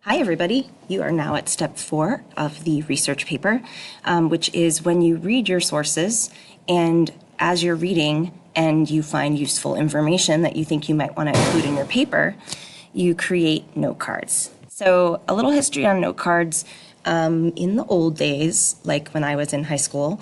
Hi, everybody. You are now at step 4 of the research paper, which is when you read your sources, and as you're reading and you find useful information that you think you might want to include in your paper, you create note cards. So a little history on note cards. In the old days, like when I was in high school,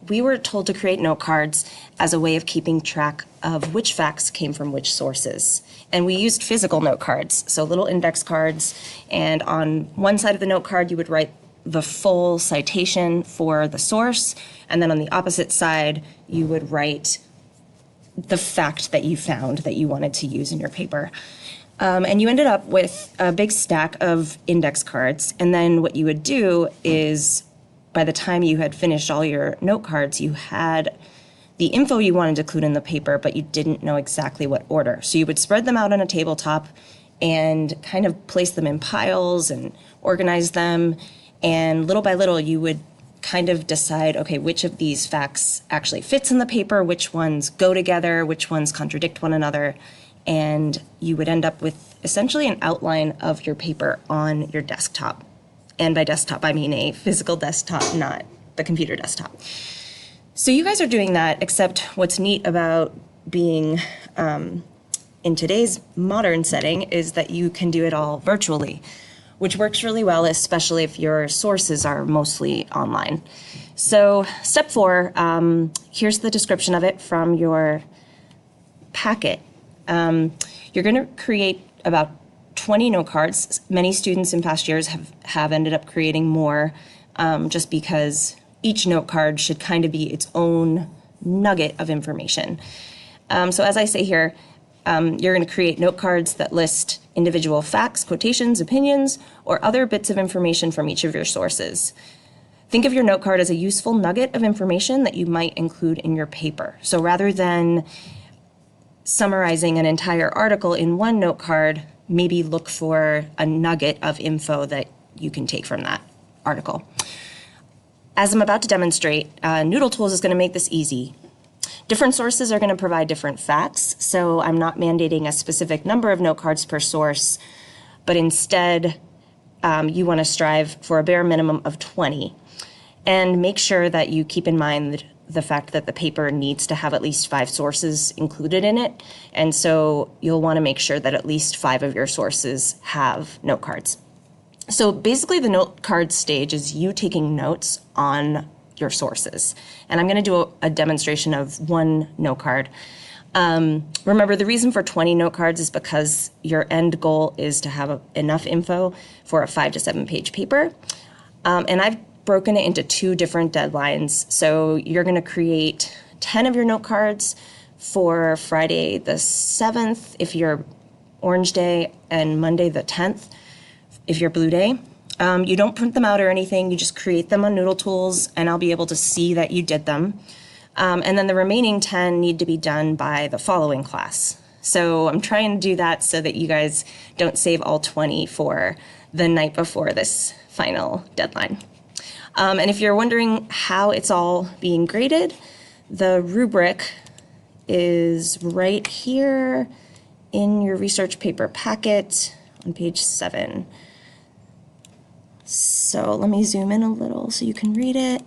we were told to create note cards as a way of keeping track of which facts came from which sources. And we used physical note cards, so little index cards, and on one side of the note card you would write the full citation for the source, and then on the opposite side you would write the fact that you found that you wanted to use in your paper. And you ended up with a big stack of index cards, and then what you would do is by the time you had finished all your note cards, you had the info you wanted to include in the paper, but you didn't know exactly what order. So you would spread them out on a tabletop and kind of place them in piles and organize them. And little by little, you would kind of decide, okay, which of these facts actually fits in the paper, which ones go together, which ones contradict one another. And you would end up with essentially an outline of your paper on your desktop. And by desktop, I mean a physical desktop, not the computer desktop. So you guys are doing that, except what's neat about being in today's modern setting is that you can do it all virtually, which works really well, especially if your sources are mostly online. So step 4, here's the description of it from your packet. You're going to create about 20 note cards. Many students in past years have ended up creating more just because each note card should kind of be its own nugget of information. So as I say here, you're going to create note cards that list individual facts, quotations, opinions, or other bits of information from each of your sources. Think of your note card as a useful nugget of information that you might include in your paper. So rather than summarizing an entire article in one note card, maybe look for a nugget of info that you can take from that article. As I'm about to demonstrate, Noodle Tools is going to make this easy. Different sources are going to provide different facts, so I'm not mandating a specific number of note cards per source, but instead you want to strive for a bare minimum of 20. And make sure that you keep in mind the fact that the paper needs to have at least 5 sources included in it, and so you'll want to make sure that at least 5 of your sources have note cards. So basically the note card stage is you taking notes on your sources. And I'm going to do a demonstration of one note card. Remember, the reason for 20 note cards is because your end goal is to have enough info for a 5 to 7 page paper. And I've broken it into 2 different deadlines. So you're going to create 10 of your note cards for Friday the 7th if you're Orange Day, and Monday the 10th if you're Blue Day. You don't print them out or anything, you just create them on Noodle Tools and I'll be able to see that you did them. And then the remaining 10 need to be done by the following class. So I'm trying to do that so that you guys don't save all 20 for the night before this final deadline. And if you're wondering how it's all being graded, the rubric is right here in your research paper packet on page 7. So let me zoom in a little so you can read it.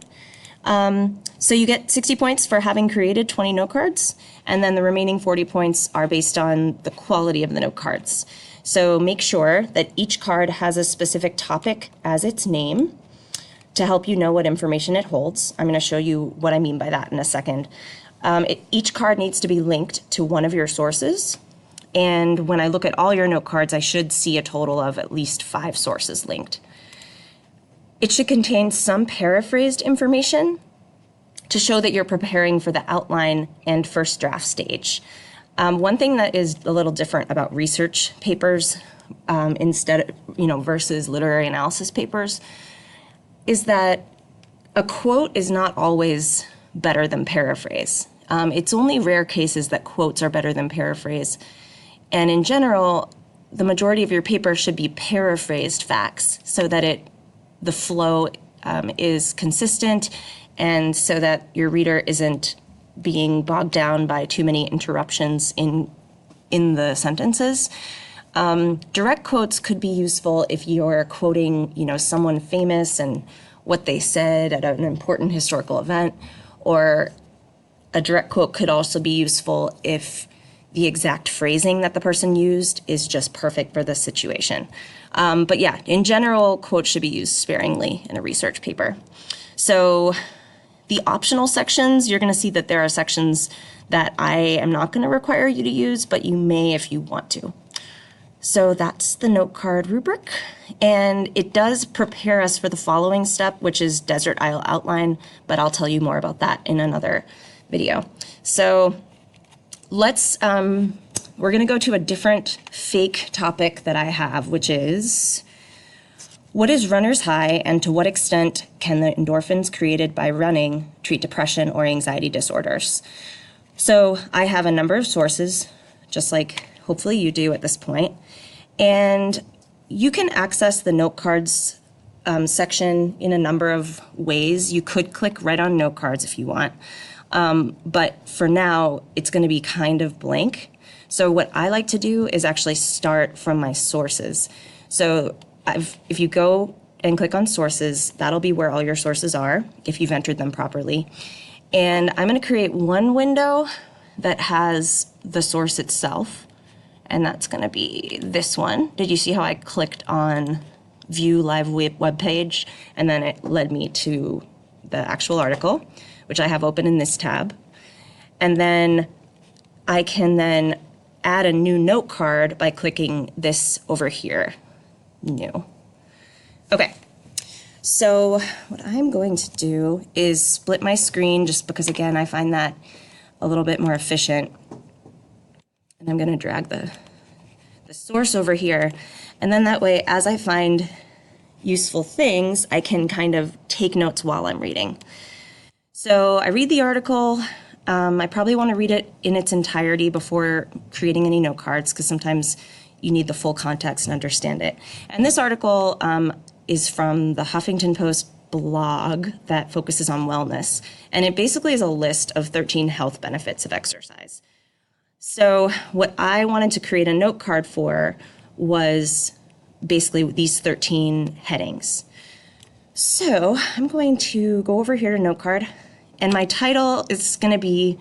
So you get 60 points for having created 20 note cards, and then the remaining 40 points are based on the quality of the note cards. So make sure that each card has a specific topic as its name to help you know what information it holds. I'm going to show you what I mean by that in a second. Each card needs to be linked to one of your sources, and when I look at all your note cards, I should see a total of at least 5 sources linked. It should contain some paraphrased information to show that you're preparing for the outline and first draft stage. One thing that is a little different about research papers versus literary analysis papers is that a quote is not always better than paraphrase. It's only rare cases that quotes are better than paraphrase. And in general, the majority of your paper should be paraphrased facts so that the flow is consistent and so that your reader isn't being bogged down by too many interruptions in the sentences. Direct quotes could be useful if you're quoting, someone famous and what they said at an important historical event, or a direct quote could also be useful if the exact phrasing that the person used is just perfect for the situation. But yeah, in general, quotes should be used sparingly in a research paper. So the optional sections, you're going to see that there are sections that I am not going to require you to use, but you may if you want to. So that's the note card rubric, and it does prepare us for the following step, which is desert isle outline, but I'll tell you more about that in another video. So we're gonna go to a different fake topic that I have, which is, what is runner's high, and to what extent can the endorphins created by running treat depression or anxiety disorders? So I have a number of sources, just like hopefully you do at this point. And you can access the note cards section in a number of ways. You could click right on note cards if you want. But for now, it's going to be kind of blank. So what I like to do is actually start from my sources. So if you go and click on sources, that'll be where all your sources are, if you've entered them properly. And I'm going to create one window that has the source itself. And that's going to be this one. Did you see how I clicked on view live web page, and then it led me to the actual article, which I have open in this tab. And then I can then add a new note card by clicking this over here, new. Okay, so what I'm going to do is split my screen, just because again, I find that a little bit more efficient. And I'm going to drag the source over here. And then that way, as I find useful things, I can kind of take notes while I'm reading. So I read the article. I probably want to read it in its entirety before creating any note cards, because sometimes you need the full context and understand it. And this article is from the Huffington Post blog that focuses on wellness. And it basically is a list of 13 health benefits of exercise. So what I wanted to create a note card for was basically these 13 headings. So I'm going to go over here to note card, and my title is going to be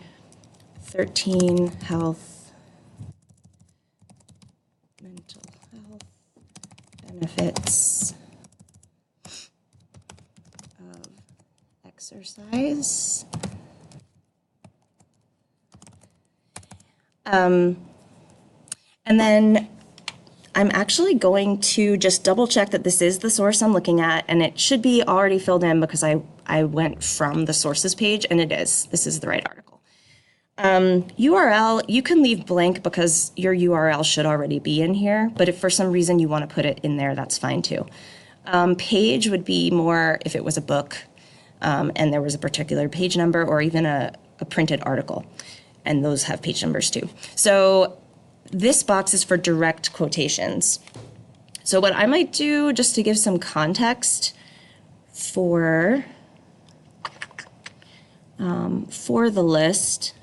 13 mental health benefits of exercise. And then I'm actually going to just double check that this is the source I'm looking at, and it should be already filled in because I went from the sources page, and it is. This is the right article. URL, you can leave blank because your URL should already be in here, but if for some reason you want to put it in there, that's fine too. Page would be more if it was a book and there was a particular page number, or even a printed article, and those have page numbers too. So this box is for direct quotations. So what I might do, just to give some context for the list,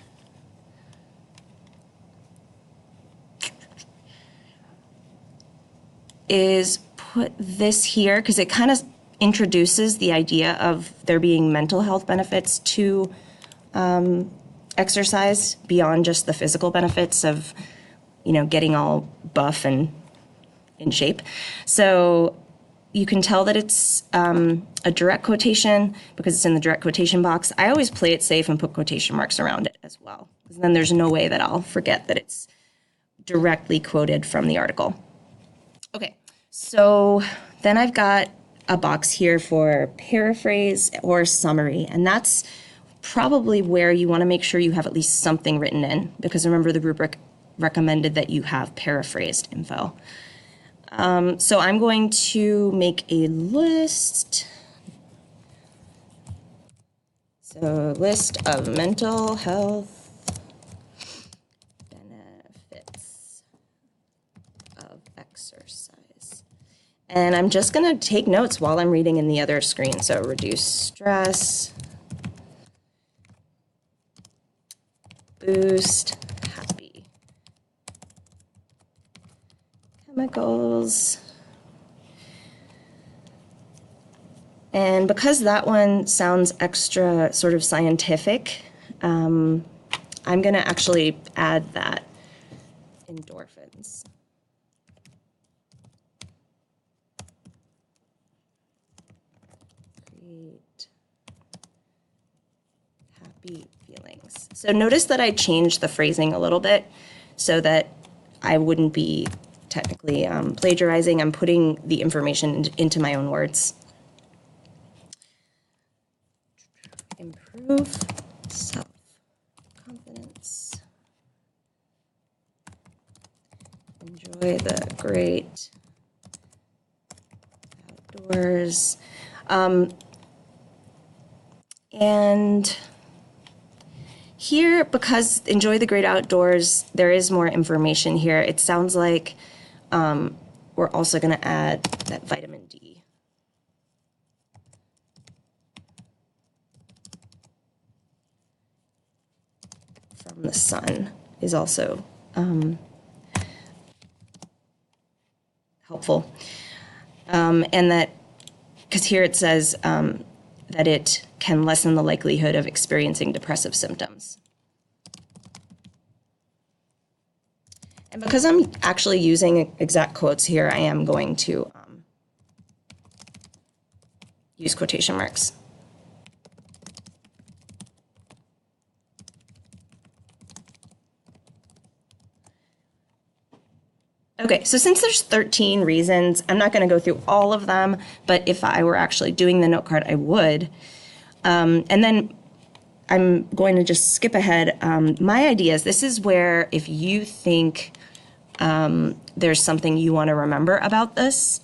is put this here, because it kind of introduces the idea of there being mental health benefits to exercise beyond just the physical benefits of, getting all buff and in shape. So you can tell that it's a direct quotation because it's in the direct quotation box. I always play it safe and put quotation marks around it as well, because then there's no way that I'll forget that it's directly quoted from the article. Okay, so then I've got a box here for paraphrase or summary, and that's probably where you want to make sure you have at least something written in, because remember the rubric recommended that you have paraphrased info. So I'm going to make a list. So list of mental health benefits of exercise. And I'm just going to take notes while I'm reading in the other screen. So reduce stress, boost happy chemicals. And because that one sounds extra sort of scientific, I'm going to actually add that endorphins. Create happy feelings. So notice that I changed the phrasing a little bit so that I wouldn't be technically plagiarizing. I'm putting the information into my own words. Improve self-confidence. Enjoy the great outdoors. And here, because enjoy the great outdoors, there is more information here. It sounds like we're also going to add that vitamin D. From the sun is also helpful. And that, because here it says that it can lessen the likelihood of experiencing depressive symptoms. And because I'm actually using exact quotes here, I am going to use quotation marks. Okay, so since there's 13 reasons, I'm not going to go through all of them, but if I were actually doing the note card, I would. And then I'm going to just skip ahead. My idea is this is where if you think there's something you want to remember about this,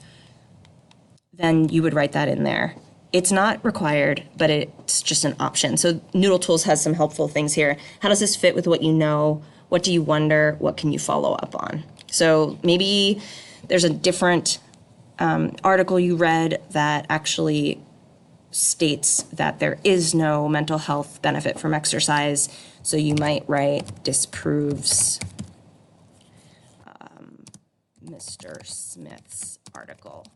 then you would write that in there. It's not required, but it's just an option. So Noodle Tools has some helpful things here. How does this fit with what you know? What do you wonder? What can you follow up on? So maybe there's a different article you read that actually states that there is no mental health benefit from exercise. So you might write disproves Mr. Smith's article.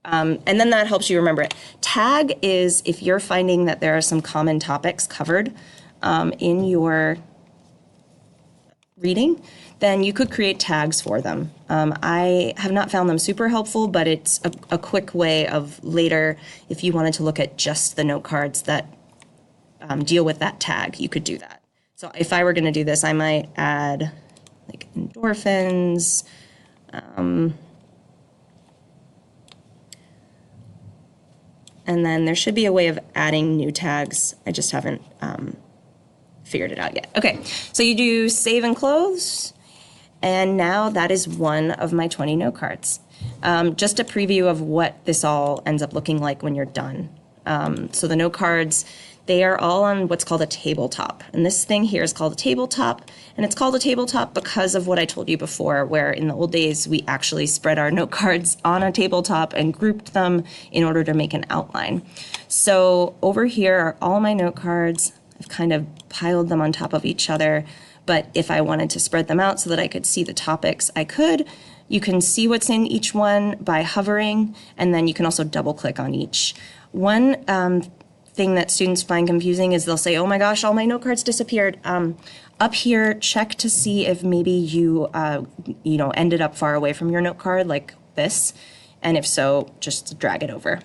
And then that helps you remember it. Tag is if you're finding that there are some common topics covered in your reading, then you could create tags for them. I have not found them super helpful, but it's a quick way of later, if you wanted to look at just the note cards that deal with that tag, you could do that. So if I were going to do this, I might add like endorphins, and then there should be a way of adding new tags. I just haven't figured it out yet. Okay, so you do save and close, and now that is one of my 20 note cards. Just a preview of what this all ends up looking like when you're done. So the note cards, they are all on what's called a tabletop. And this thing here is called a tabletop. And it's called a tabletop because of what I told you before, where in the old days, we actually spread our note cards on a tabletop and grouped them in order to make an outline. So over here are all my note cards. I've kind of piled them on top of each other. But if I wanted to spread them out so that I could see the topics, I could. You can see what's in each one by hovering, and then you can also double click on each. One thing that students find confusing is they'll say, oh my gosh, all my note cards disappeared. Up here, check to see if maybe you ended up far away from your note card like this. And if so, just drag it over.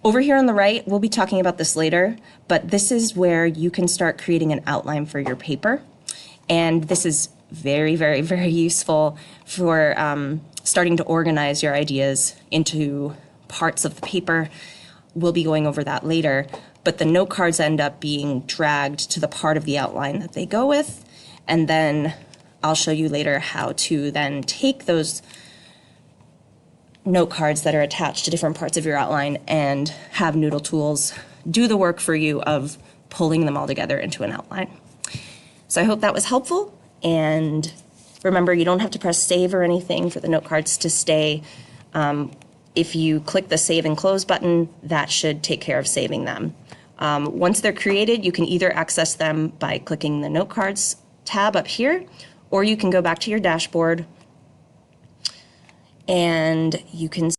Over here on the right, we'll be talking about this later, but this is where you can start creating an outline for your paper. And this is very, very, very useful for starting to organize your ideas into parts of the paper. We'll be going over that later, but the note cards end up being dragged to the part of the outline that they go with, and then I'll show you later how to then take those note cards that are attached to different parts of your outline and have Noodle Tools do the work for you of pulling them all together into an outline. So I hope that was helpful, and remember, you don't have to press save or anything for the note cards to stay. If you click the save and close button, that should take care of saving them. Once they're created, you can either access them by clicking the note cards tab up here, or you can go back to your dashboard and you can